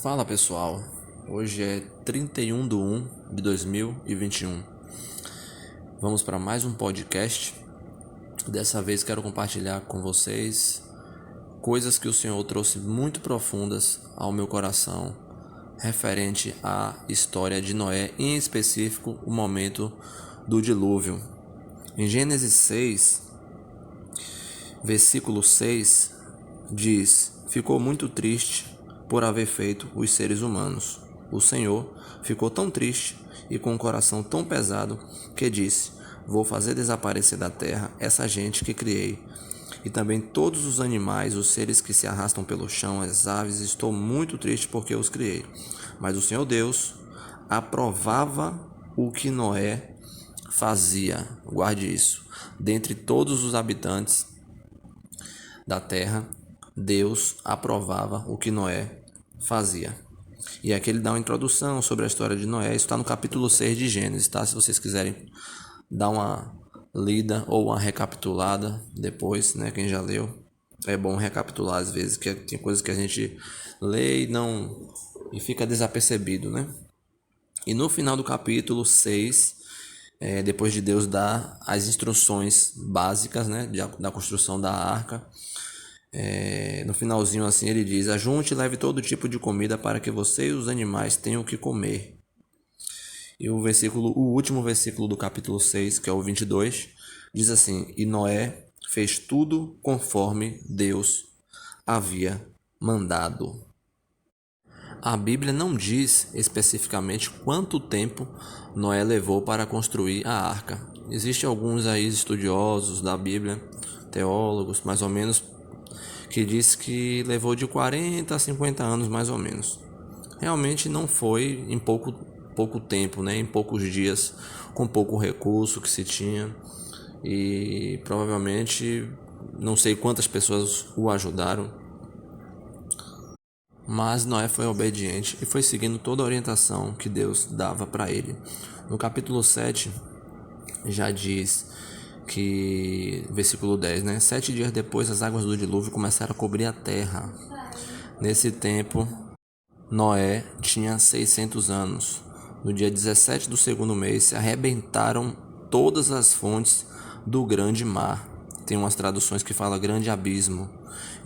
Fala pessoal, hoje é 31 de 1 de 2021. Vamos para mais um podcast. Dessa vez quero compartilhar com vocês coisas que o Senhor trouxe muito profundas ao meu coração referente à história de Noé, em específico o momento do dilúvio. Em Gênesis 6, versículo 6, diz: Ficou muito triste por haver feito os seres humanos. O Senhor ficou tão triste e com o coração tão pesado que disse: Vou fazer desaparecer da terra essa gente que criei, e também todos os animais, os seres que se arrastam pelo chão, as aves. Estou muito triste porque os criei. Mas o Senhor Deus aprovava o que Noé fazia. Guarde isso. Dentre todos os habitantes da terra, Deus aprovava o que Noé fazia. E aqui ele dá uma introdução sobre a história de Noé. Isso está no capítulo 6 de Gênesis, tá? Se vocês quiserem dar uma lida ou uma recapitulada depois, né? Quem já leu, é bom recapitular às vezes, que tem coisas que a gente lê e fica desapercebido, né? E no final do capítulo 6, depois de Deus dar as instruções básicas, né, da construção da arca, no finalzinho assim ele diz: Ajunte e leve todo tipo de comida para que você e os animais tenham o que comer. E o último versículo do capítulo 6, que é o 22, diz assim: E Noé fez tudo conforme Deus havia mandado. A Bíblia não diz especificamente quanto tempo Noé levou para construir a arca. Existem alguns aí estudiosos da Bíblia, teólogos, mais ou menos, que diz que levou de 40 a 50 anos mais ou menos. Realmente não foi em pouco tempo, né? Em poucos dias, com pouco recurso que se tinha, e provavelmente não sei quantas pessoas o ajudaram, mas Noé foi obediente e foi seguindo toda a orientação que Deus dava para ele. No capítulo 7 já diz que, versículo 10, né? 7 dias depois as águas do dilúvio começaram a cobrir a terra. Nesse tempo, Noé tinha 600 anos. No dia 17 do segundo mês, se arrebentaram todas as fontes do grande mar. Tem umas traduções que falam grande abismo.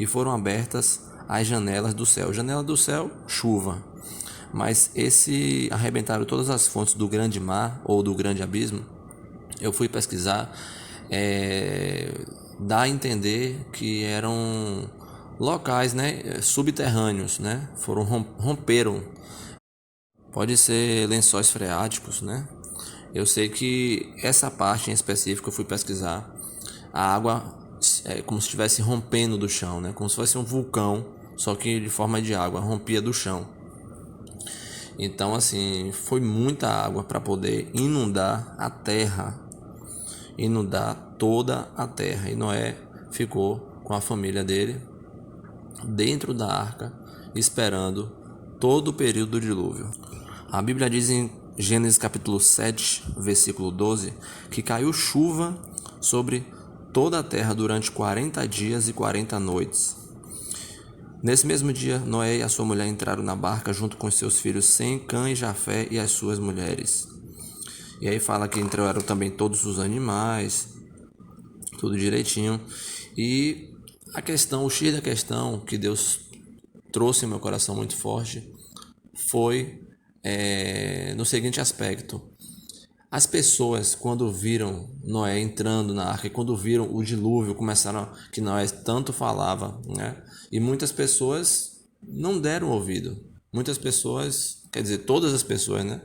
E foram abertas as janelas do céu. Janela do céu, chuva. Mas esse arrebentaram todas as fontes do grande mar ou do grande abismo. Eu fui pesquisar, dá a entender que eram locais, né, subterrâneos, né, romperam. Pode ser lençóis freáticos, né? Eu sei que essa parte em específico eu fui pesquisar. A água é como se estivesse rompendo do chão, né? Como se fosse um vulcão, só que de forma de água, rompia do chão. Então, assim, foi muita água para poder inundar a terra, inundar toda a terra. E Noé ficou com a família dele dentro da arca, esperando todo o período do dilúvio. A Bíblia diz em Gênesis capítulo 7, versículo 12, que caiu chuva sobre toda a terra durante 40 dias e 40 noites. Nesse mesmo dia, Noé e a sua mulher entraram na barca junto com seus filhos Sem, Cã e Jafé e as suas mulheres. E aí fala que entraram também todos os animais, tudo direitinho. E o X da questão que Deus trouxe em meu coração muito forte foi no seguinte aspecto: as pessoas, quando viram Noé entrando na arca, e quando viram o dilúvio, que Noé tanto falava, né? E muitas pessoas não deram ouvido. Muitas pessoas, quer dizer, todas as pessoas, né?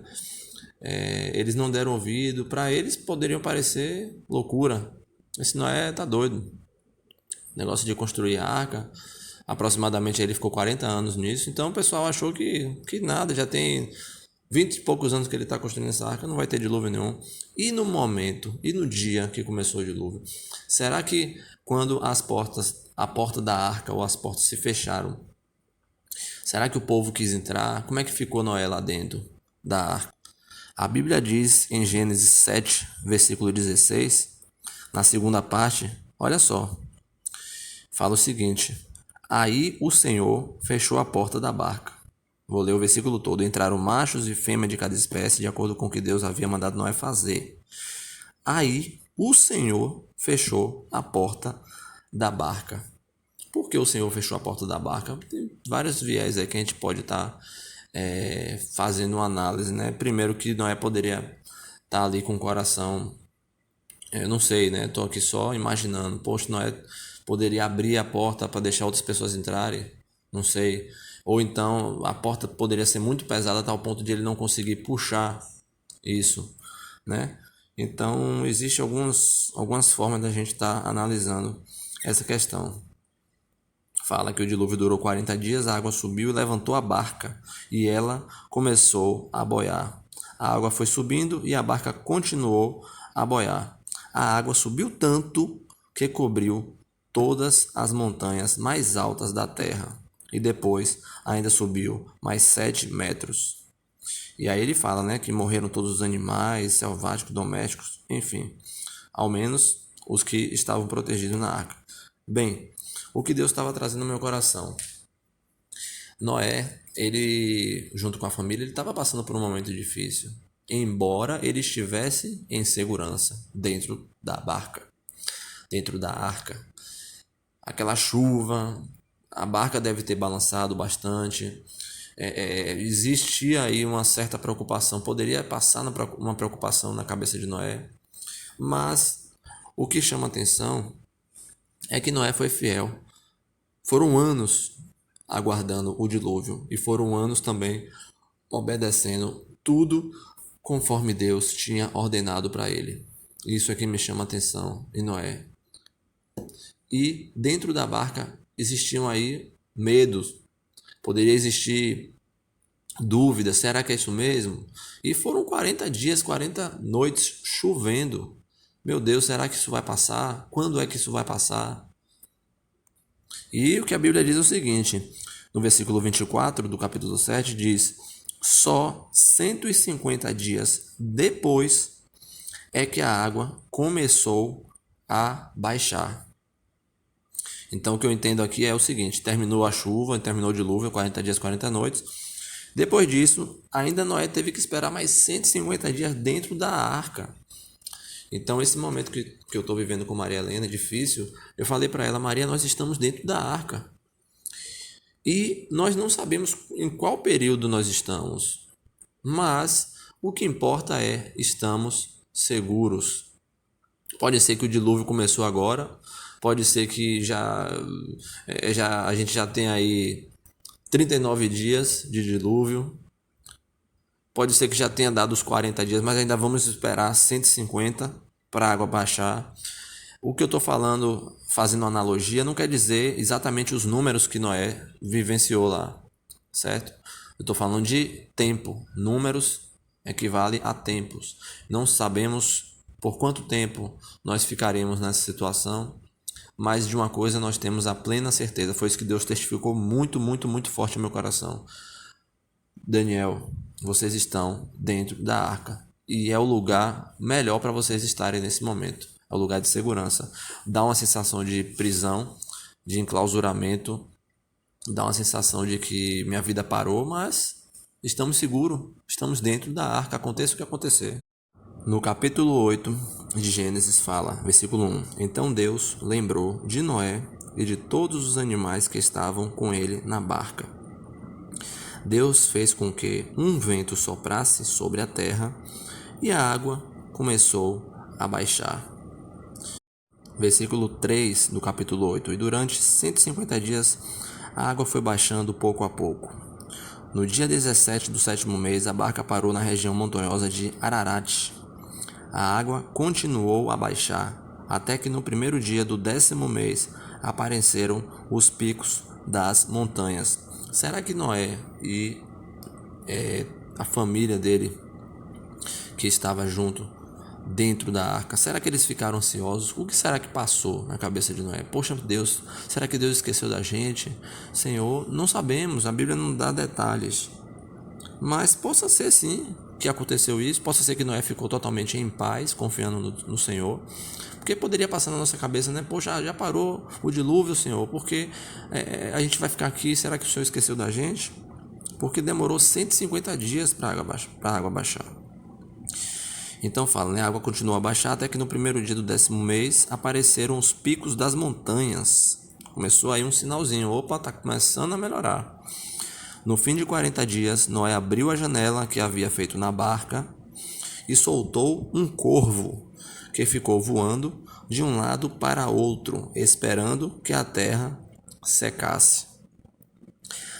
Eles não deram ouvido. Para eles poderiam parecer loucura. Esse Noé tá doido. Negócio de construir a arca. Aproximadamente ele ficou 40 anos nisso. Então o pessoal achou que nada, já tem 20 e poucos anos que ele está construindo essa arca, não vai ter dilúvio nenhum. E no momento, e no dia que começou o dilúvio, será que quando a porta da arca ou as portas se fecharam, será que o povo quis entrar? Como é que ficou Noé lá dentro da arca? A Bíblia diz em Gênesis 7, versículo 16, na segunda parte, olha só, fala o seguinte: Aí o Senhor fechou a porta da barca Vou ler o versículo todo. Entraram machos e fêmeas de cada espécie, de acordo com o que Deus havia mandado Noé fazer. Aí o Senhor fechou a porta da barca. Por que o Senhor fechou a porta da barca? Tem vários viés aí que a gente pode estar fazendo uma análise, né? Primeiro que Noé poderia estar ali com o coração, eu não sei, né? Tô aqui só imaginando. Poxa, Noé poderia abrir a porta para deixar outras pessoas entrarem, não sei. Ou então a porta poderia ser muito pesada a tal ponto de ele não conseguir puxar isso, né? Então, existe algumas formas da gente estar analisando essa questão. Fala que o dilúvio durou 40 dias, a água subiu e levantou a barca, e ela começou a boiar. A água foi subindo e a barca continuou a boiar. A água subiu tanto que cobriu todas as montanhas mais altas da terra, e depois ainda subiu mais 7 metros. E aí ele fala, né, que morreram todos os animais, selváticos, domésticos, enfim, ao menos os que estavam protegidos na arca. Bem, o que Deus estava trazendo no meu coração? Noé, ele, junto com a família, ele estava passando por um momento difícil, embora ele estivesse em segurança dentro da barca, dentro da arca. Aquela chuva, a barca deve ter balançado bastante. Existia aí uma certa preocupação, poderia passar uma preocupação na cabeça de Noé, mas o que chama atenção é que Noé foi fiel. Foram anos aguardando o dilúvio e foram anos também obedecendo tudo conforme Deus tinha ordenado para ele. Isso é que me chama atenção em Noé. E dentro da barca existiam aí medos, poderia existir dúvidas, será que é isso mesmo? E foram 40 dias, 40 noites chovendo. Meu Deus, será que isso vai passar? Quando é que isso vai passar? E o que a Bíblia diz é o seguinte, no versículo 24 do capítulo 7 diz: só 150 dias depois é que a água começou a baixar. Então o que eu entendo aqui é o seguinte, terminou a chuva, terminou o dilúvio, 40 dias, 40 noites. Depois disso, ainda Noé teve que esperar mais 150 dias dentro da arca. Então, esse momento que eu estou vivendo com Maria Helena é difícil, eu falei para ela, Maria, nós estamos dentro da arca. E nós não sabemos em qual período nós estamos, mas o que importa é, estamos seguros. Pode ser que o dilúvio começou agora, pode ser que a gente já tem aí 39 dias de dilúvio, pode ser que já tenha dado os 40 dias, mas ainda vamos esperar 150 para a água baixar. O que eu estou falando, fazendo analogia, não quer dizer exatamente os números que Noé vivenciou lá, certo? Eu estou falando de tempo. Números equivale a tempos. Não sabemos por quanto tempo nós ficaremos nessa situação, mas de uma coisa nós temos a plena certeza. Foi isso que Deus testificou muito, muito, muito forte no meu coração. Daniel, vocês estão dentro da arca e é o lugar melhor para vocês estarem nesse momento. É o lugar de segurança. Dá uma sensação de prisão, de enclausuramento, dá uma sensação de que minha vida parou, mas estamos seguros, estamos dentro da arca, aconteça o que acontecer. No capítulo 8 de Gênesis fala, versículo 1: Então Deus lembrou de Noé e de todos os animais que estavam com ele na barca. Deus fez com que um vento soprasse sobre a terra e a água começou a baixar. Versículo 3 do capítulo 8. E durante 150 dias a água foi baixando pouco a pouco. No dia 17 do sétimo mês, a barca parou na região montanhosa de Ararat. A água continuou a baixar, até que no primeiro dia do 10º mês apareceram os picos das montanhas. Será que Noé e a família dele que estava junto dentro da arca, será que eles ficaram ansiosos? O que será que passou na cabeça de Noé? Poxa Deus, será que Deus esqueceu da gente? Senhor, não sabemos, a Bíblia não dá detalhes. Mas possa ser sim que aconteceu isso, possa ser que Noé ficou totalmente em paz, confiando no Senhor. Porque poderia passar na nossa cabeça, né? Poxa, já parou o dilúvio, Senhor, porque a gente vai ficar aqui, será que o Senhor esqueceu da gente? porque demorou 150 dias para a água baixar. Então fala, né? A água continuou a baixar até que no primeiro dia do 10º mês apareceram os picos das montanhas. Começou aí um sinalzinho, opa, tá começando a melhorar. No fim de 40 dias, Noé abriu a janela que havia feito na barca e soltou um corvo, que ficou voando de um lado para outro, esperando que a terra secasse.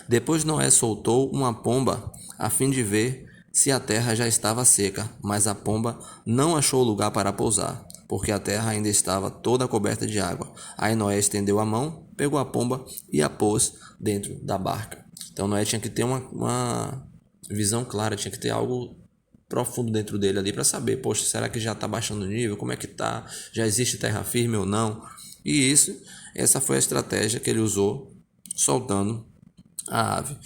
Depois Noé soltou uma pomba a fim de ver se a terra já estava seca, mas a pomba não achou lugar para pousar, porque a terra ainda estava toda coberta de água. Aí Noé estendeu a mão, pegou a pomba e a pôs dentro da barca. Então Noé tinha que ter uma visão clara, tinha que ter algo profundo dentro dele ali para saber, poxa, será que já está baixando o nível? Como é que tá? Já existe terra firme ou não? E essa foi a estratégia que ele usou, soltando a ave.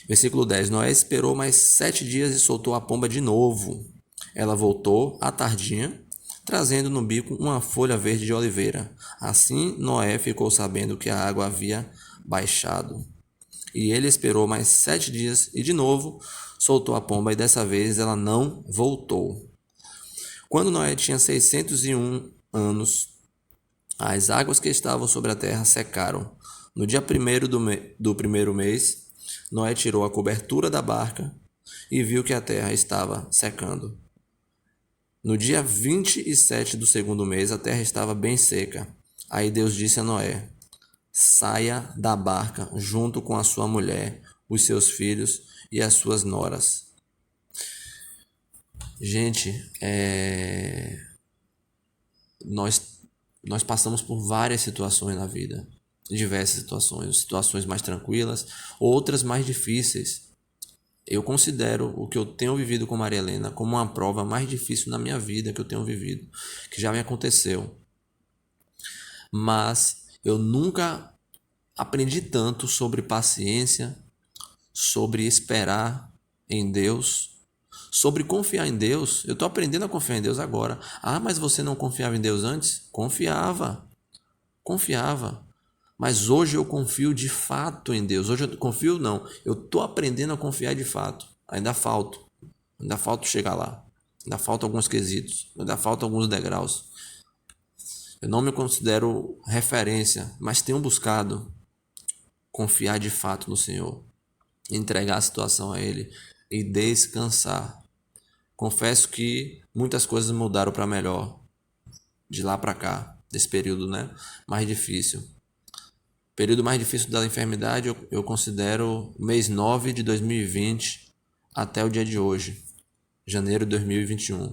Versículo 10. Noé esperou mais 7 dias e soltou a pomba de novo. Ela voltou à tardinha, trazendo no bico uma folha verde de oliveira. Assim Noé ficou sabendo que a água havia baixado. E ele esperou mais 7 dias e de novo soltou a pomba, e dessa vez ela não voltou. Quando Noé tinha 601 anos, as águas que estavam sobre a terra secaram. No dia 1º do primeiro mês, Noé tirou a cobertura da barca e viu que a terra estava secando. No dia 27 do segundo mês, a terra estava bem seca. Aí Deus disse a Noé: saia da barca junto com a sua mulher, os seus filhos e as suas noras. Gente, nós passamos por várias situações na vida, diversas situações mais tranquilas, outras mais difíceis. Eu considero o que eu tenho vivido com Maria Helena como uma prova mais difícil na minha vida que eu tenho vivido, que já me aconteceu. Mas eu nunca aprendi tanto sobre paciência, sobre esperar em Deus, sobre confiar em Deus. Eu estou aprendendo a confiar em Deus agora. Ah, mas você não confiava em Deus antes? Confiava. Mas hoje eu confio de fato em Deus. Hoje eu confio não. Eu estou aprendendo a confiar de fato. Ainda falta chegar lá. Ainda faltam alguns quesitos. Ainda faltam alguns degraus. Eu não me considero referência, mas tenho buscado confiar de fato no Senhor, entregar a situação a Ele e descansar. Confesso que muitas coisas mudaram para melhor de lá para cá, desse período, né, mais difícil. O período mais difícil da enfermidade eu considero mês 9 de 2020 até o dia de hoje, janeiro de 2021,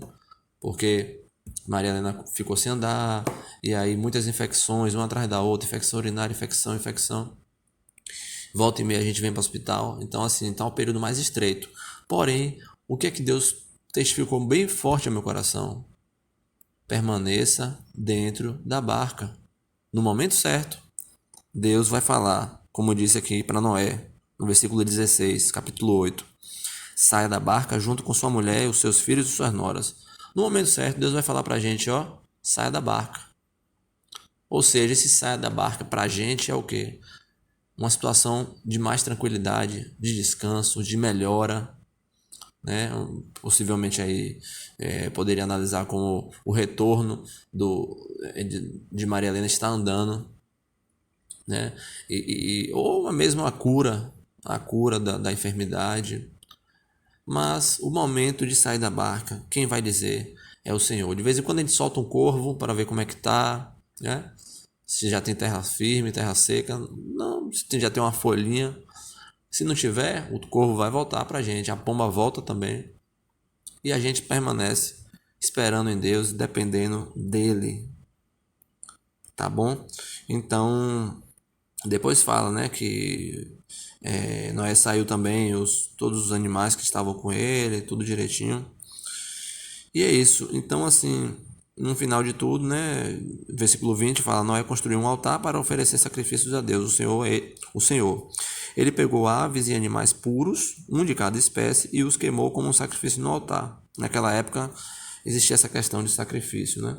porque Maria Helena ficou sem andar, e aí muitas infecções, uma atrás da outra, infecção urinária, infecção. Volta e meia a gente vem para o hospital, então assim, tá um período mais estreito. Porém, o que é que Deus testificou bem forte ao meu coração? Permaneça dentro da barca. No momento certo, Deus vai falar, como disse aqui para Noé, no versículo 16, capítulo 8. Saia da barca junto com sua mulher, os seus filhos e suas noras. No momento certo, Deus vai falar para a gente, ó, saia da barca. Ou seja, esse saia da barca para a gente é o quê? Uma situação de mais tranquilidade, de descanso, de melhora, né? Possivelmente aí poderia analisar como o retorno de Maria Helena estar andando, né? Ou mesmo a cura da enfermidade. Mas o momento de sair da barca, quem vai dizer é o Senhor. De vez em quando a gente solta um corvo para ver como é que tá, né? Se já tem terra firme, terra seca. Não, se já tem uma folhinha. Se não tiver, o corvo vai voltar para a gente. A pomba volta também. E a gente permanece esperando em Deus, dependendo dele. Tá bom? Então, depois fala, né, que Noé saiu também, todos os animais que estavam com ele, tudo direitinho. E é isso. Então, assim, no final de tudo, né, versículo 20 fala: Noé construiu um altar para oferecer sacrifícios a Deus, o Senhor. Ele pegou aves e animais puros, um de cada espécie, e os queimou como um sacrifício no altar. Naquela época existia essa questão de sacrifício, né?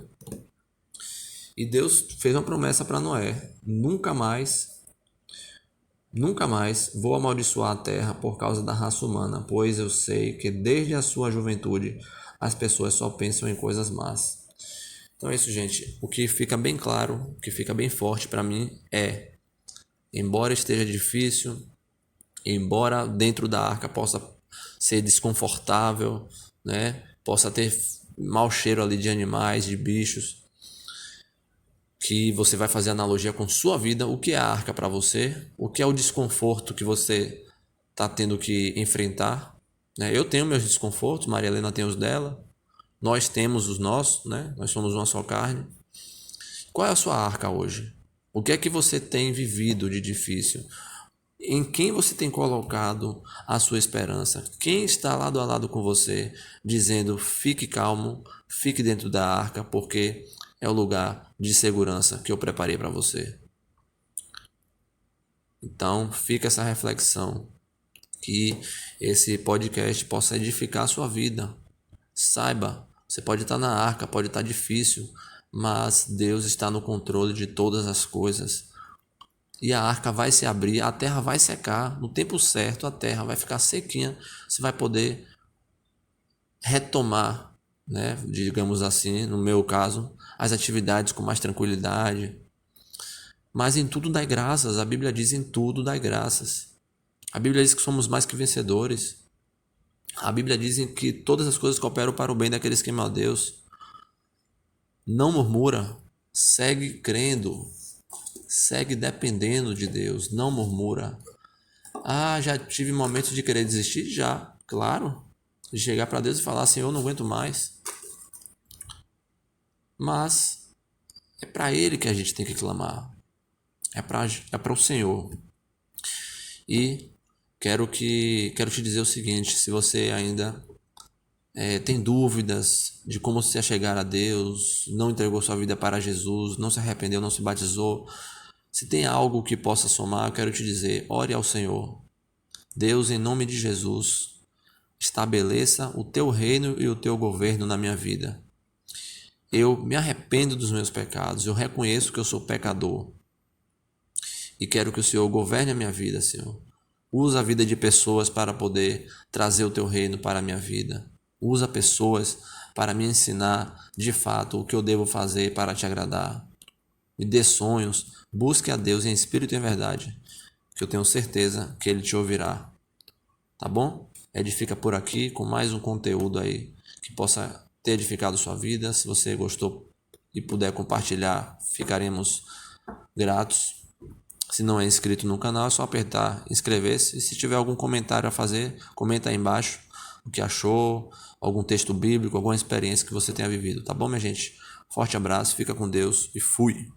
E Deus fez uma promessa para Noé: nunca mais Nunca mais vou amaldiçoar a terra por causa da raça humana, pois eu sei que desde a sua juventude as pessoas só pensam em coisas más. Então é isso, gente. O que fica bem claro, o que fica bem forte para mim é, embora esteja difícil, embora dentro da arca possa ser desconfortável, né? Possa ter mau cheiro ali de animais, de bichos, que você vai fazer analogia com sua vida, o que é a arca para você, o que é o desconforto que você está tendo que enfrentar, né? Eu tenho meus desconfortos, Maria Helena tem os dela, nós temos os nossos, né? Nós somos uma só carne. Qual é a sua arca hoje? O que é que você tem vivido de difícil? Em quem você tem colocado a sua esperança? Quem está lado a lado com você, dizendo: fique calmo, fique dentro da arca, porque é o lugar de segurança que eu preparei para você. Então, fica essa reflexão, que esse podcast possa edificar a sua vida. Saiba, você pode estar na arca, pode estar difícil, mas Deus está no controle de todas as coisas. E a arca vai se abrir, a terra vai secar, no tempo certo a terra vai ficar sequinha, você vai poder retomar, né, digamos assim, no meu caso, as atividades com mais tranquilidade. Mas em tudo dai graças, a Bíblia diz: em tudo dai graças. A Bíblia diz que somos mais que vencedores. A Bíblia diz que todas as coisas cooperam para o bem daqueles que amam a Deus. Não murmura, segue crendo, segue dependendo de Deus, não murmura. Ah, já tive momentos de querer desistir? Já, claro. De chegar para Deus e falar: Senhor, eu não aguento mais. Mas é para Ele que a gente tem que clamar. É para o Senhor. E quero te dizer o seguinte: se você ainda tem dúvidas de como se chegar a Deus, não entregou sua vida para Jesus, não se arrependeu, não se batizou, se tem algo que possa somar, eu quero te dizer: ore ao Senhor. Deus, em nome de Jesus, estabeleça o teu reino e o teu governo na minha vida. Eu me arrependo dos meus pecados, eu reconheço que eu sou pecador e quero que o Senhor governe a minha vida, Senhor. Usa a vida de pessoas para poder trazer o teu reino para a minha vida. Usa pessoas para me ensinar de fato o que eu devo fazer para te agradar. Me dê sonhos, busque a Deus em espírito e em verdade, que eu tenho certeza que Ele te ouvirá. Tá bom? Edifica por aqui com mais um conteúdo aí que possa ter edificado sua vida. Se você gostou e puder compartilhar, ficaremos gratos. Se não é inscrito no canal, é só apertar inscrever-se. E se tiver algum comentário a fazer, comenta aí embaixo o que achou, algum texto bíblico, alguma experiência que você tenha vivido. Tá bom, minha gente? Forte abraço, fica com Deus e fui!